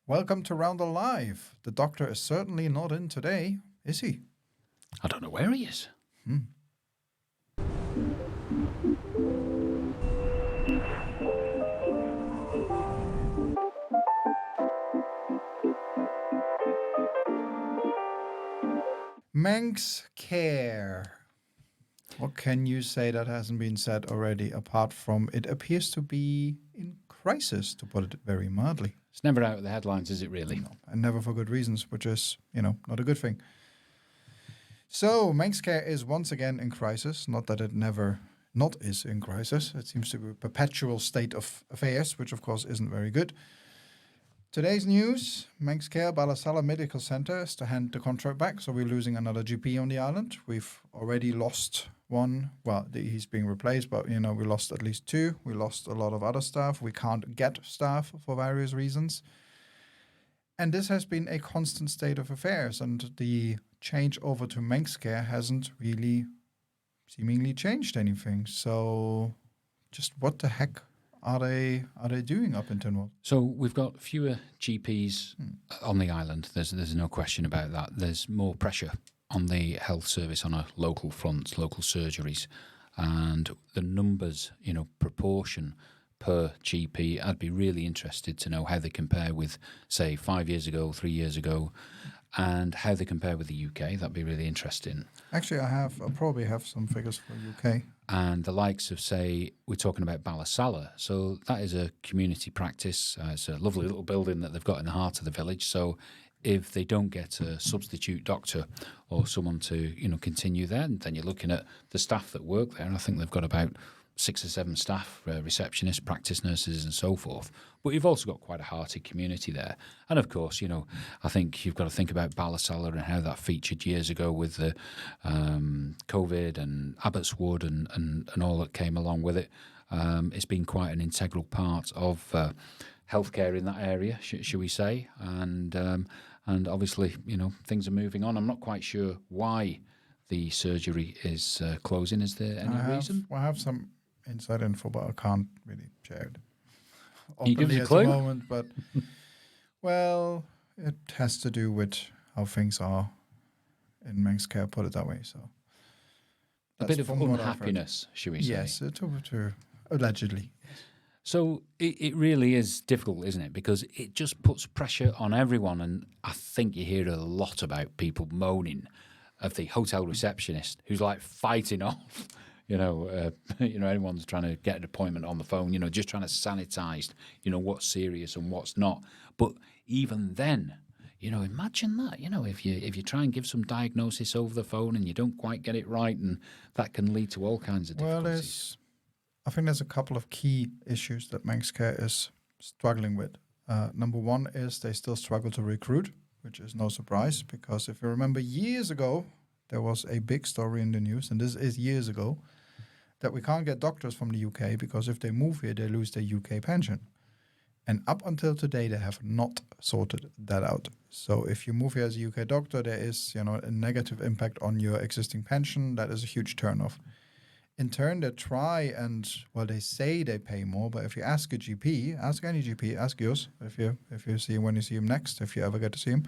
Welcome to Roundel Live. The doctor is certainly not in today, is he? I don't know where he is. Manxcare. What can you say that hasn't been said already, apart from it appears to be in crisis, to put it very mildly? It's never out of the headlines, is it really? No, and never for good reasons, which is, not a good thing. So, Manxcare is once again in crisis. Not that it never not is in crisis. It seems to be a perpetual state of affairs, which of course isn't very good. Today's news, Manxcare Ballasalla Medical Center is to hand the contract back, so we're losing another GP on the island. We've already lost one. Well, he's being replaced, but, we lost at least two. We lost a lot of other staff. We can't get staff for various reasons. And this has been a constant state of affairs, and the change over to Manxcare hasn't really seemingly changed anything. So just what the heck are they doing up in Tynwald? So we've got fewer GPs on the island. There's no question about that. There's more pressure on the health service on a local front, local surgeries, and the numbers, proportion per GP. I'd be really interested to know how they compare with, say, 5 years ago, 3 years ago, and how they compare with the UK. That'd be really interesting. Actually, I'll probably have some figures for UK. And the likes of, say, we're talking about Ballasalla. So that is a community practice. It's a lovely little building that they've got in the heart of the village. So if they don't get a substitute doctor or someone to, continue there, then you're looking at the staff that work there. And I think they've got about 6 or 7 staff, receptionists, practice nurses and so forth. But you've also got quite a hearty community there. And of course, I think you've got to think about Ballasalla and how that featured years ago with the COVID and Abbotswood and all that came along with it. It's been quite an integral part of healthcare in that area, should we say. And obviously, things are moving on. I'm not quite sure why the surgery is closing. Is there any reason? I have some inside info, but I can't really share it Can you give us a at clue? the moment. But well, it has to do with how things are in Manxcare, put it that way. So A bit of unhappiness, should we say? Yes, allegedly. So it really is difficult, isn't it? Because it just puts pressure on everyone. And I think you hear a lot about people moaning of the hotel receptionist who's like fighting off, anyone's trying to get an appointment on the phone, just trying to sanitize, what's serious and what's not. But even then, imagine that, if you try and give some diagnosis over the phone and you don't quite get it right, and that can lead to all kinds of difficulties. I think there's a couple of key issues that Manxcare is struggling with. Number one is they still struggle to recruit, which is no surprise, because if you remember years ago, there was a big story in the news, and this is years ago, that we can't get doctors from the UK because if they move here, they lose their UK pension. And up until today, they have not sorted that out. So if you move here as a UK doctor, there is, a negative impact on your existing pension. That is a huge turnoff. In turn, they try and, they say they pay more, but if you ask a GP, ask any GP, ask yours, if you see him when you see him next, if you ever get to see him.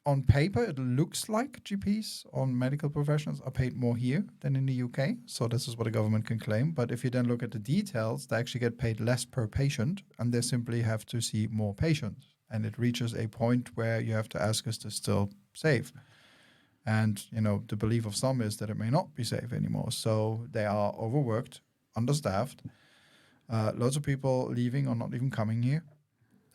On paper, it looks like GPs on medical professionals are paid more here than in the UK. So this is what the government can claim. But if you then look at the details, they actually get paid less per patient, and they simply have to see more patients. And it reaches a point where you have to ask, is this still safe? And, the belief of some is that it may not be safe anymore. So they are overworked, understaffed, loads of people leaving or not even coming here.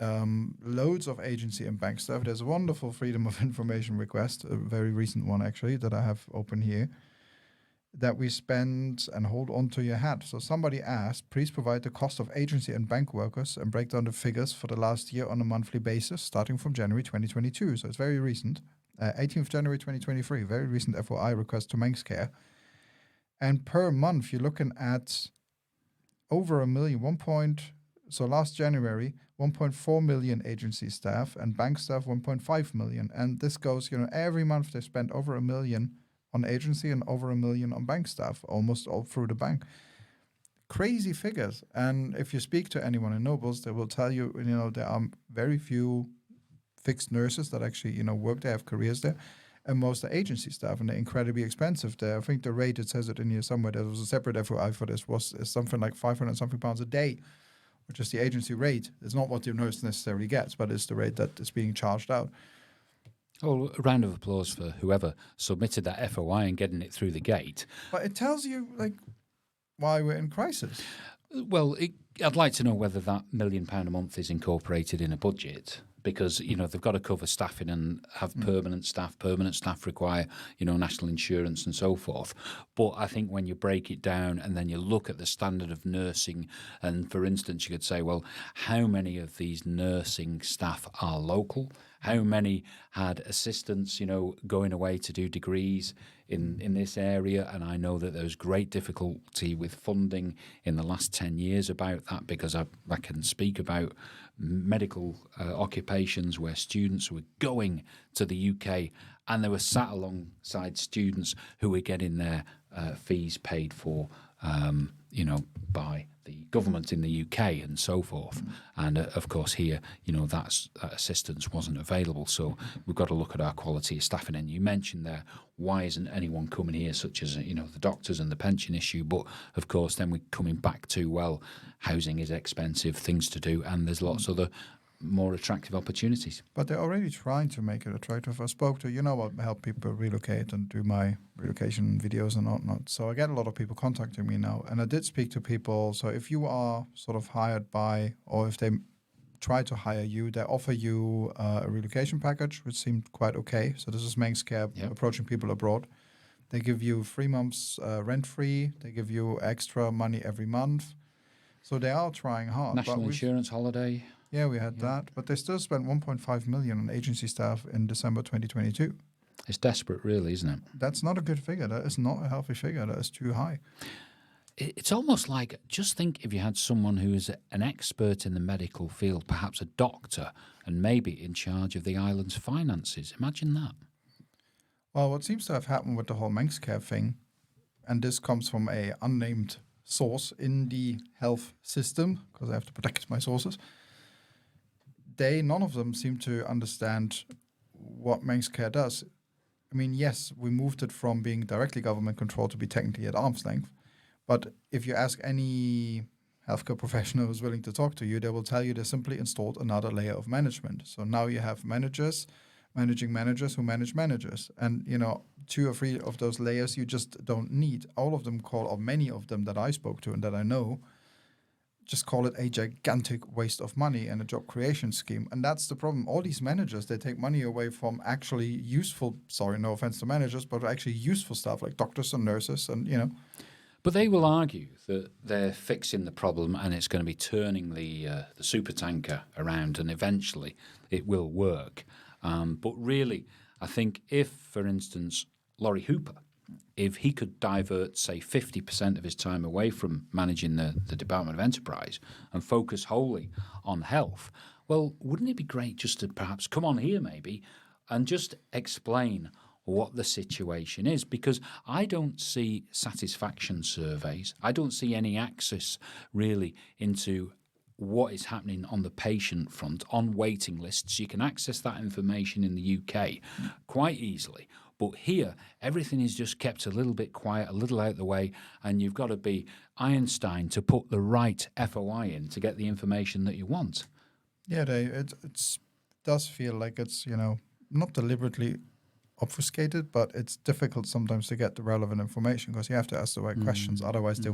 Loads of agency and bank staff. There's a wonderful Freedom of Information request, a very recent one actually, that I have open here, that we spend and hold on to your hat. So somebody asked, please provide the cost of agency and bank workers and break down the figures for the last year on a monthly basis, starting from January 2022. So it's very recent. 18th January 2023, very recent FOI request to Manxcare. And per month, you're looking at over a million, so last January, 1.4 million agency staff and bank staff 1.5 million. And this goes, every month they spend over $1 million on agency and over $1 million on bank staff, almost all through the bank. crazy figures. And if you speak to anyone in Nobles, they will tell you, there are very few fixed nurses that actually, work there, have careers there. And most are agency staff, and they're incredibly expensive there. I think the rate, it says it in here somewhere, there was a separate FOI for this, is something like 500 something pounds a day, which is the agency rate. It's not what the nurse necessarily gets, but it's the rate that is being charged out. Oh, a round of applause for whoever submitted that FOI and getting it through the gate. But it tells you, why we're in crisis. Well, I'd like to know whether that £1 million a month is incorporated in a budget, because they've got to cover staffing and have permanent staff. Permanent staff require national insurance and so forth. But I think when you break it down and then you look at the standard of nursing, and for instance, you could say, well, how many of these nursing staff are local? How many had assistants, going away to do degrees in this area? And I know that there's great difficulty with funding in the last 10 years about that, because I can speak about medical occupations where students were going to the UK and they were sat alongside students who were getting their fees paid for, by the government in the UK and so forth. And of course here, that assistance wasn't available. So we've got to look at our quality of staffing. And you mentioned there, why isn't anyone coming here, such as, the doctors and the pension issue? But of course, then we're coming back to, well, housing is expensive, things to do, and there's lots of other more attractive opportunities. But they're already trying to make it attractive. I spoke to, help people relocate and do my relocation videos and whatnot. So I get a lot of people contacting me now. And I did speak to people. So if you are sort of hired by, or if they try to hire you, they offer you a relocation package, which seemed quite okay. So this is Manxcare approaching people abroad. They give you 3 months rent-free. They give you extra money every month. So they are trying hard. National insurance holiday. Yeah, we had that, but they still spent 1.5 million on agency staff in December 2022. It's desperate, really, isn't it? That's not a good figure. That is not a healthy figure. That is too high. It's almost like, just think if you had someone who is an expert in the medical field, perhaps a doctor, and maybe in charge of the island's finances. Imagine that. Well, what seems to have happened with the whole Manxcare thing, and this comes from a unnamed source in the health system, because I have to protect my sources, none of them seem to understand what Manxcare does. I mean, yes, we moved it from being directly government controlled to be technically at arm's length. But if you ask any healthcare professional who's willing to talk to you, they will tell you they simply installed another layer of management. So now you have managers, managing managers who manage managers. And, 2 or 3 of those layers you just don't need. All of them or many of them that I spoke to and that I know, just call it a gigantic waste of money and a job creation scheme. And that's the problem. All these managers, they take money away from actually useful, sorry, no offense to managers, but actually useful stuff like doctors and nurses and, But they will argue that they're fixing the problem and it's going to be turning the supertanker around and eventually it will work. But really, I think if, for instance, Laurie Hooper, if he could divert, say, 50% of his time away from managing the Department of Enterprise and focus wholly on health, well, wouldn't it be great just to perhaps come on here maybe and just explain what the situation is? Because I don't see satisfaction surveys. I don't see any access really into what is happening on the patient front, on waiting lists. You can access that information in the UK quite easily. But here, everything is just kept a little bit quiet, a little out of the way, and you've got to be Einstein to put the right FOI in to get the information that you want. Yeah, it does feel like it's, not deliberately obfuscated, but it's difficult sometimes to get the relevant information because you have to ask the right questions. Otherwise, they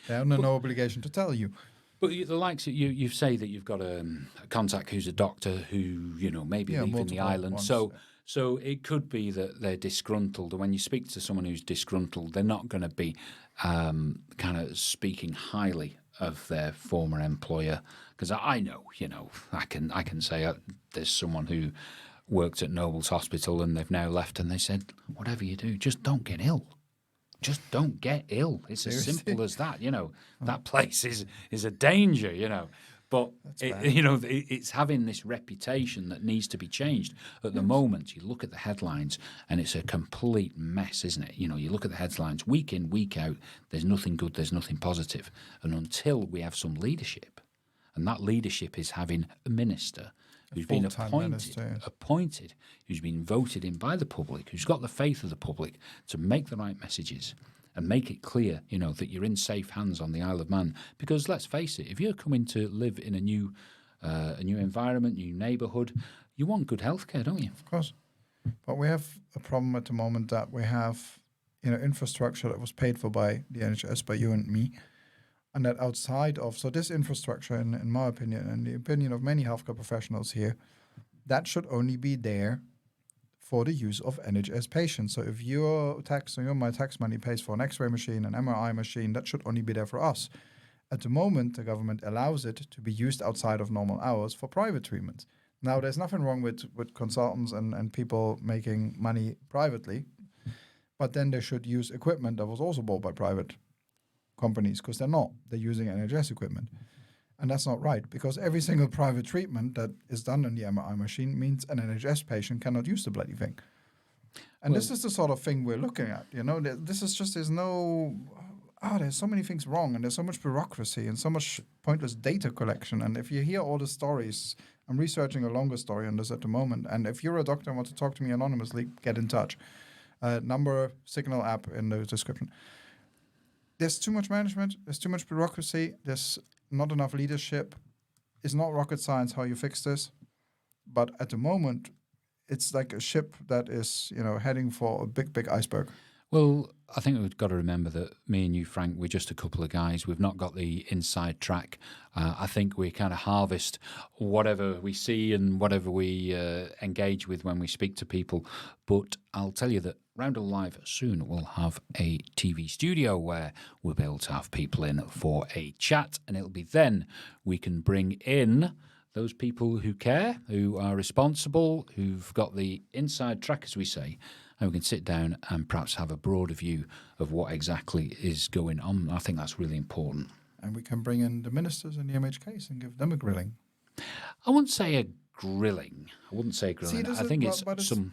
have no obligation to tell you. But the likes of you say that you've got a contact who's a doctor who, maybe leaving the island. Ones, So it could be that they're disgruntled. And when you speak to someone who's disgruntled, they're not going to be kind of speaking highly of their former employer. Because I know, I can say there's someone who worked at Noble's Hospital and they've now left and they said, whatever you do, just don't get ill. Just don't get ill. It's as simple as that, That place is a danger, But bad. it's having this reputation that needs to be changed. At the moment, you look at the headlines, and it's a complete mess, isn't it? You look at the headlines week in, week out. There's nothing good. There's nothing positive. And until we have some leadership, and that leadership is having a minister who's been appointed, who's been voted in by the public, who's got the faith of the public to make the right messages and make it clear, that you're in safe hands on the Isle of Man. Because let's face it, if you're coming to live in a new environment, new neighbourhood, you want good healthcare, don't you? Of course. But we have a problem at the moment that we have, infrastructure that was paid for by the NHS, by you and me, and that outside of, so this infrastructure, in my opinion, and the opinion of many healthcare professionals here, that should only be there for the use of NHS patients. So if your tax, my tax money pays for an X-ray machine, an MRI machine, that should only be there for us. At the moment, the government allows it to be used outside of normal hours for private treatments. Now, there's nothing wrong with consultants and people making money privately, but then they should use equipment that was also bought by private companies, because they're not. They're using NHS equipment. And that's not right, because every single private treatment that is done on the MRI machine means an NHS patient cannot use the bloody thing. And this is the sort of thing we're looking at. This is just, there's so many things wrong, and there's so much bureaucracy and so much pointless data collection. And if you hear all the stories, I'm researching a longer story on this at the moment. And if you're a doctor and want to talk to me anonymously, get in touch. Number, Signal app in the description. There's too much management. There's too much bureaucracy. There's not enough leadership. It's not rocket science how you fix this. But at the moment, it's like a ship that is, heading for a big, big iceberg. Well, I think we've got to remember that me and you, Frank, we're just a couple of guys. We've not got the inside track. I think we kind of harvest whatever we see and whatever we engage with when we speak to people. But I'll tell you that Roundel Live soon will have a TV studio where we'll be able to have people in for a chat, and it'll be then we can bring in those people who care, who are responsible, who've got the inside track, as we say, and we can sit down and perhaps have a broader view of what exactly is going on. I think that's really important. And we can bring in the ministers in the MHKs and give them a grilling. I wouldn't say a grilling. See, I think it's some...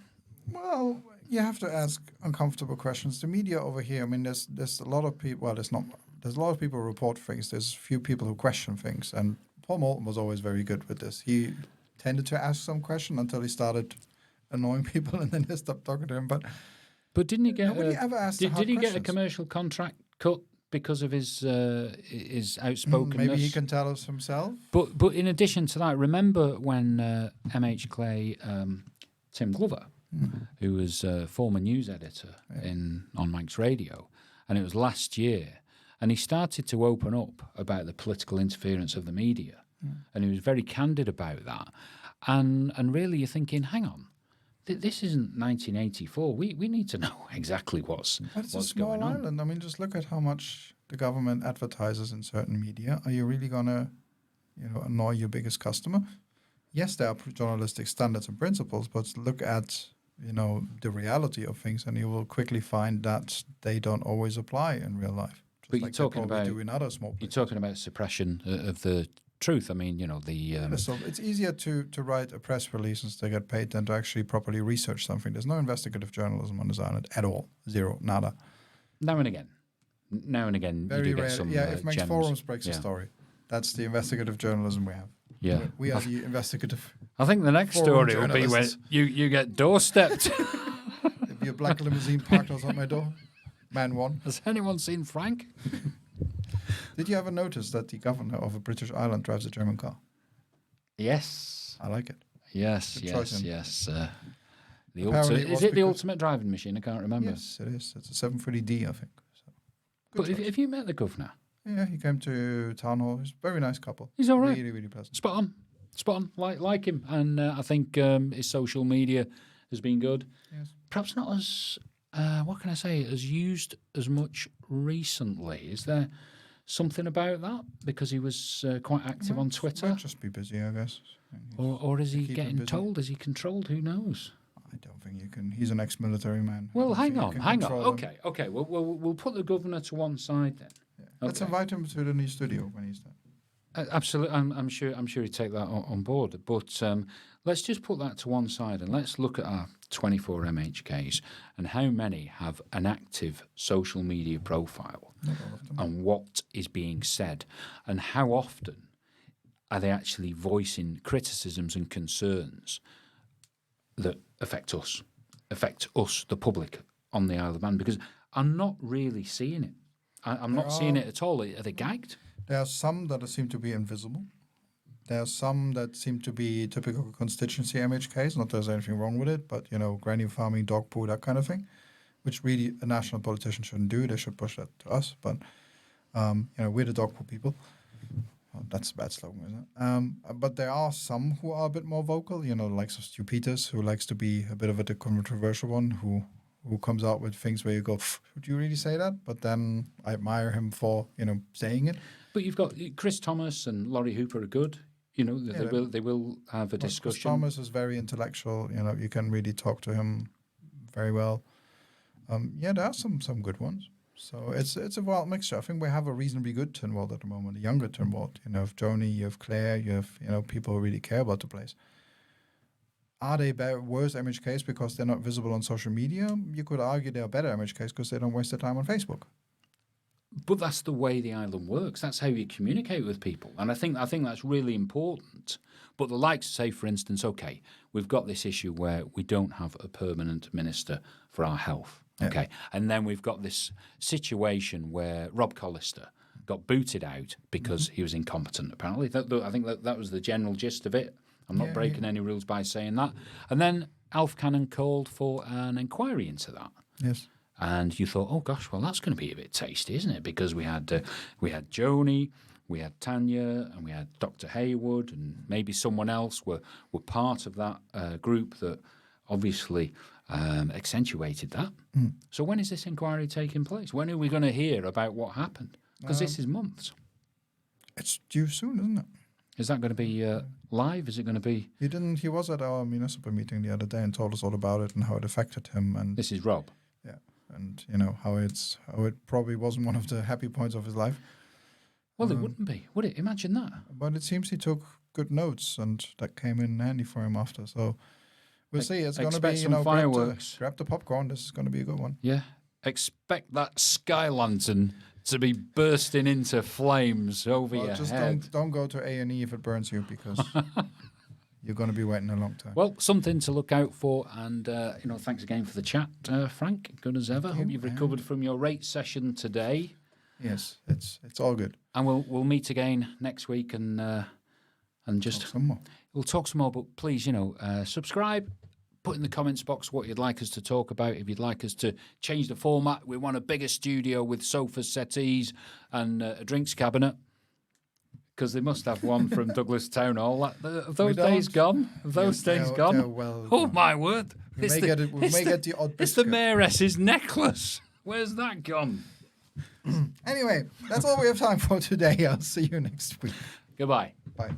Well, you have to ask uncomfortable questions. The media over here, I mean, there's a lot of people, there's a lot of people who report things. There's a few people who question things. And Paul Moulton was always very good with this. He tended to ask some question until he started annoying people, and then they stopped talking to him. But didn't he get? Did he get a commercial contract cut because of his outspokenness? Maybe he can tell us himself. But in addition to that, remember when MH Clay, Tim Glover, who was a former news editor on Manx Radio, and it was last year, and he started to open up about the political interference of the media, and he was very candid about that, and really you're thinking, hang on. This isn't 1984. We need to know exactly what's going on. It's a small island. I mean, just look at how much the government advertises in certain media. Are you really going to, annoy your biggest customer? Yes, there are journalistic standards and principles, but look at, the reality of things, and you will quickly find that they don't always apply in real life. But you're talking about do in other small places. You're talking about suppression of the truth. I mean, So it's easier to write a press release and to get paid than to actually properly research something. There's no investigative journalism on this island at all. Zero. Nada. Now and again. Very you do rare. get some if Manx gems. Forums breaks a story, that's the investigative journalism we have. Yeah. We are the investigative. I think the next story will be when you get doorstepped. If your black limousine parked outside my door, man one. Has anyone seen Frank? Did you ever notice that the governor of a British island drives a German car? Yes. I like it. Yes. Is it the ultimate driving machine? I can't remember. Yes, it is. It's a 730D, I think. So, but have you met the governor? Yeah, he came to town hall. He's a very nice couple. He's all right. Really, really pleasant. Spot on. Like him. And I think his social media has been good. Yes. Perhaps not as, what can I say, as used as much recently. Is there something about that? Because he was quite active on Twitter? Might just be busy, I guess. Or is he getting told? Is he controlled? Who knows? I don't think you can. He's an ex-military man. Well, hang on. Okay. We'll put the governor to one side then. Yeah. Let's invite him to the new studio when he's there. Absolutely, I'm sure he'd take that on board. But let's just put that to one side and let's look at our 24 MHKs and how many have an active social media profile and what is being said and how often are they actually voicing criticisms and concerns that affect us, the public on the Isle of Man, because I'm not really seeing it. I'm not seeing it at all. Are they gagged? There are some that seem to be invisible. There are some that seem to be typical constituency MHKs. Not that there's anything wrong with it, but, granny farming, dog poo, that kind of thing, which really a national politician shouldn't do. They should push that to us. But, we're the dog poo people. Well, that's a bad slogan, isn't it? But there are some who are a bit more vocal, the likes of Stu Peters, who likes to be a bit of a controversial one, who comes out with things where you go, would you really say that? But then I admire him for, saying it. But you've got Chris Thomas and Laurie Hooper are good. They will have a discussion. Chris Thomas is very intellectual. You can really talk to him very well. There are some good ones. So it's a wild mixture. I think we have a reasonably good Tynwald at the moment, a younger Tynwald. You have Joni, you have Claire, you have people who really care about the place. Are they worse MHKs because they're not visible on social media? You could argue they're better MHKs because they don't waste their time on Facebook. But that's the way the island works. That's how you communicate with people. And I think that's really important. But the likes say, for instance, okay, we've got this issue where we don't have a permanent minister for our health. Yeah. Okay. And then we've got this situation where Rob Collister got booted out because he was incompetent, apparently. I think that was the general gist of it. I'm not breaking any rules by saying that. And then Alf Cannon called for an inquiry into that. Yes. And you thought, oh gosh, well that's going to be a bit tasty, isn't it? Because we had Joni, we had Tanya, and we had Dr. Haywood, and maybe someone else were part of that group that obviously accentuated that. So when is this inquiry taking place? When are we going to hear about what happened? Because this is months. It's due soon, isn't it? Is that going to be live? Is it going to be? He was at our municipal meeting the other day and told us all about it and how it affected him. And this is Rob. Yeah, and how it probably wasn't one of the happy points of his life. Well, it wouldn't be, would it? Imagine that. But it seems he took good notes, and that came in handy for him after. So we'll see. It's going to be some fireworks. Grab the popcorn. This is going to be a good one. Yeah, expect sky lantern to be bursting into flames over your just head. Don't go to A&E if it burns you, because you're going to be waiting a long time. Well, something to look out for, and thanks again for the chat, Frank. Good as ever. Hope you've recovered from your rate session today. Yes, it's all good. And we'll meet again next week and just talk some more. We'll talk some more, but please, subscribe. Put in the comments box what you'd like us to talk about. If you'd like us to change the format, we want a bigger studio with sofas, settees, and a drinks cabinet, because they must have one from Douglas Town Hall. Have those days gone? Have those days gone? Well, oh my word! We may get the odd biscuit. It's the mayoress's necklace. Where's that gone? Anyway, that's all we have time for today. I'll see you next week. Goodbye. Bye.